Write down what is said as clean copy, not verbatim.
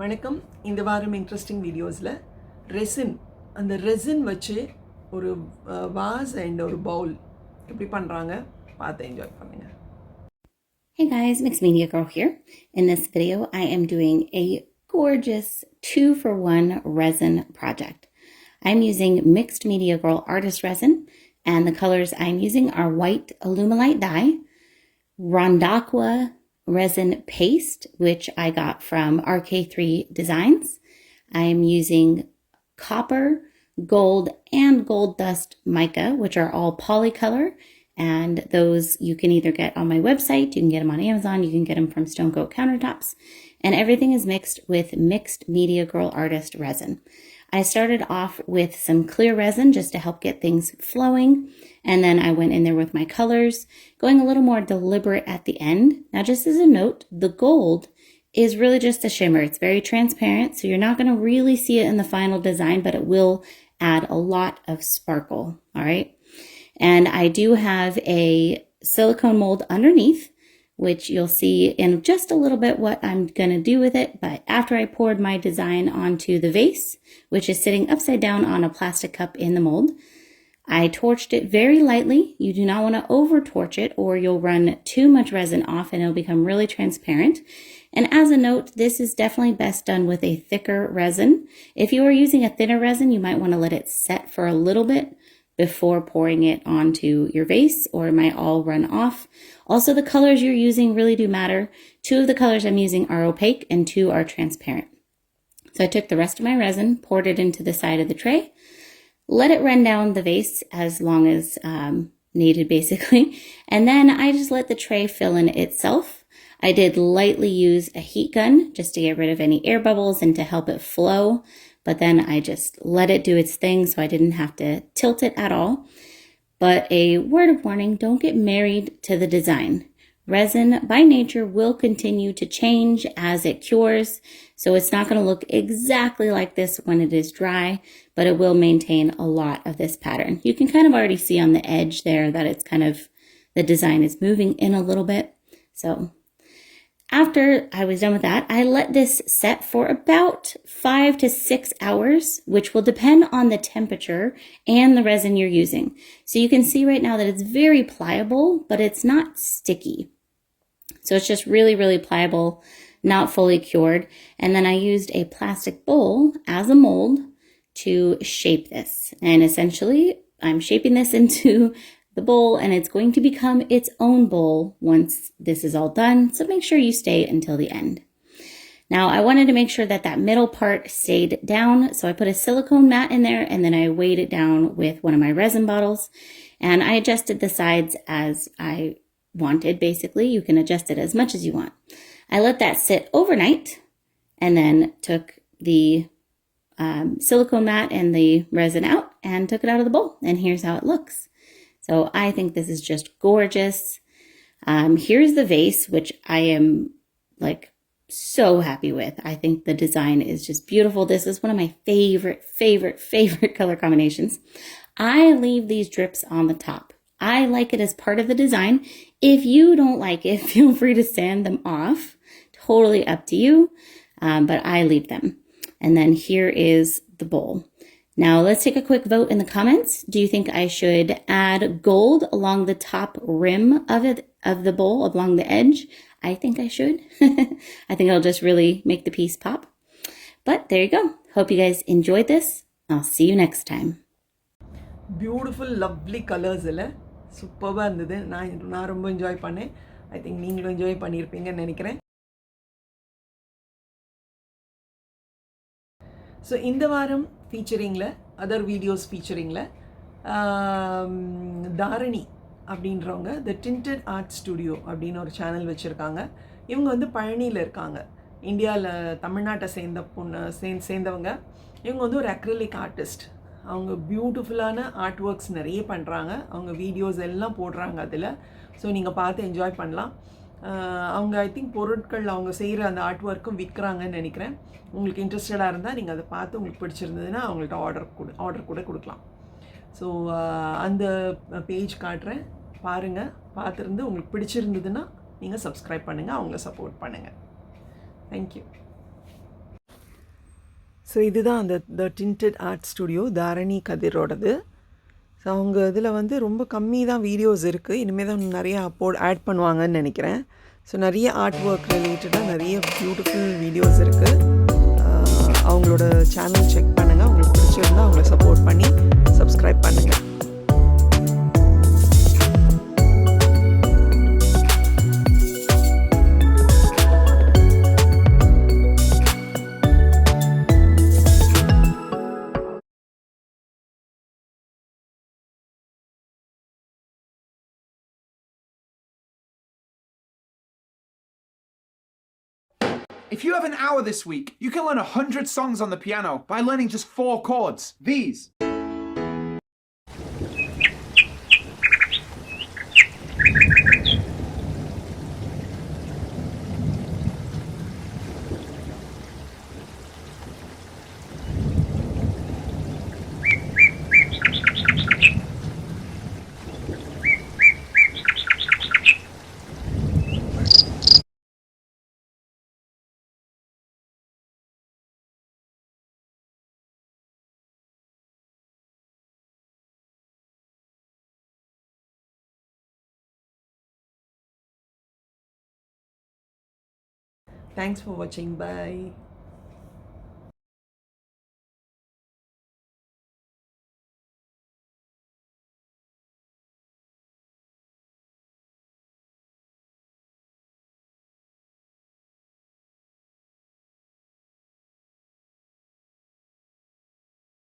வணக்கம். இந்த வாரம் இன்ட்ரெஸ்டிங் வீடியோஸில் ரெசின் அந்த ரெசின் வச்சு ஒரு வாஸ் அண்ட் ஒரு பவுல் எப்படி பண்ணுறாங்க பார்த்து என்ஜாய் பண்ணுங்கள். Hey guys, Mixed Media Girl here. In this video, I am doing a gorgeous 2-for-1 resin project. I'm using Mixed Media Girl Artist Resin, and the colors I'm using are white Alumilite dye, Rondaqua resin paste, which I got from RK3 Designs. I'm using copper, gold, and gold dust mica, which are all polycolor. And those you can either get on my website, you can get them on Amazon, you can get them from Stone Coat Countertops. And everything is mixed with Mixed Media Girl Artist Resin. I started off with some clear resin just to help get things flowing. And then I went in there with my colors, going a little more deliberate at the end. Now, just as a note, the gold is really just a shimmer. It's very transparent, so you're not going to really see it in the final design, but it will add a lot of sparkle, all right? And I do have a silicone mold underneath, which you'll see in just a little bit what I'm going to do with it. But after I poured my design onto the vase, which is sitting upside down on a plastic cup in the mold, I torched it very lightly. You do not want to over torch it or you'll run too much resin off and it'll become really transparent. And as a note, this is definitely best done with a thicker resin. If you are using a thinner resin, you might want to let it set for a little bit before pouring it onto your vase, or it might all run off. Also, the colors you're using really do matter. 2 of the colors I'm using are opaque and 2 are transparent. So I took the rest of my resin, poured it into the side of the tray, let it run down the vase as long as needed, basically. And then I just let the tray fill in itself. I did lightly use a heat gun just to get rid of any air bubbles and to help it flow. But then I just let it do its thing so I didn't have to tilt it at all. But a word of warning, don't get married to the design. Resin by nature will continue to change as it cures, so it's not going to look exactly like this when it is dry, but it will maintain a lot of this pattern. You can kind of already see on the edge there that it's kind of, the design is moving in a little bit. So after I was done with that, I let this set for about 5 to 6 hours, which will depend on the temperature and the resin you're using. So you can see right now that it's very pliable, but it's not sticky. So it's just really, really pliable, not fully cured. And then I used a plastic bowl as a mold to shape this. And essentially, I'm shaping this into the bowl, and it's going to become its own bowl once this is all done. So make sure you stay until the end. Now, I wanted to make sure that that middle part stayed down. So I put a silicone mat in there, and then I weighed it down with one of my resin bottles. And I adjusted the sides as I wanted, basically. You can adjust it as much as you want. I let that sit overnight, and then took the silicone mat and the resin out and took it out of the bowl. And here's how it looks. So I think this is just gorgeous. Here's the vase, which I am like so happy with. I think the design is just beautiful. This is one of my favorite color combinations. I leave these drips on the top. I like it as part of the design. If you don't like it, feel free to sand them off. Totally up to you, but I leave them. And then here is the bowl. Now, let's take a quick vote in the comments. Do you think I should add gold along the top rim of the bowl, along the edge? I think I should. I think it'll just really make the piece pop. But there you go. Hope you guys enjoyed this. I'll see you next time. Beautiful lovely colours இல்லை சூப்பராக இருந்தது. நான் ரொம்ப enjoy பண்ணேன். I think நீங்களும் enjoy பண்ணியிருப்பீங்கன்னு நினைக்கிறேன். So இந்த வாரம் ஃபீச்சரிங்கில் அதர் வீடியோஸ் ஃபீச்சரிங்கில் தாரணி அப்படின்றவங்க த டிண்டட் ஆர்ட் ஸ்டுடியோ அப்படின்னு ஒரு சேனல் வச்சுருக்காங்க. இவங்க வந்து பழனியில் இருக்காங்க. இந்தியாவில் தமிழ்நாட்டை சேர்ந்தவங்க. இவங்க வந்து ஒரு அக்ரிலிக் ஆர்டிஸ்ட். அவங்க பியூட்டிஃபுல்லான ஆர்ட் ஒர்க்ஸ் நிறைய பண்ணுறாங்க. அவங்க வீடியோஸ் எல்லாம் போடுறாங்க அதில். ஸோ நீங்கள் பார்த்து என்ஜாய் பண்ணலாம். அவங்க ஐ திங்க் பொருட்கள் அவங்க செய்கிற அந்த ஆர்ட் ஒர்க்கும் விற்கிறாங்கன்னு நினைக்கிறேன். உங்களுக்கு இன்ட்ரெஸ்டடாக இருந்தால் நீங்கள் அதை பார்த்து உங்களுக்கு பிடிச்சிருந்ததுன்னா அவங்கள்ட்ட ஆர்டர் கூட கொடுக்கலாம். ஸோ அந்த பேஜ் காட்டுறேன், பாருங்கள். பார்த்துருந்து உங்களுக்கு பிடிச்சிருந்ததுன்னா நீங்கள் சப்ஸ்கிரைப் பண்ணுங்கள், அவங்கள சப்போர்ட் பண்ணுங்கள். தேங்க்யூ. ஸோ இதுதான் அந்த the tinted art studio Dharani கதிரோடது. ஸோ அவங்க இதில் வந்து ரொம்ப கம்மி தான் வீடியோஸ் இருக்குது. இனிமேல் தான் நிறைய ஆட் பண்ணுவாங்கன்னு நினைக்கிறேன். ஸோ நிறைய ஆர்ட் ஒர்க் ரிலேட்டடாக நிறைய பியூட்டிஃபுல் வீடியோஸ் இருக்குது. அவங்களோட சேனல் செக் பண்ணுங்கள். உங்களுக்கு பிடிச்சிருந்தா அவங்கள சப்போர்ட் பண்ணி சப்ஸ்கிரைப் பண்ணுங்கள். If you have an hour this week, you can learn 100 songs on the piano by learning just 4 chords. These. Thanks for watching. Bye.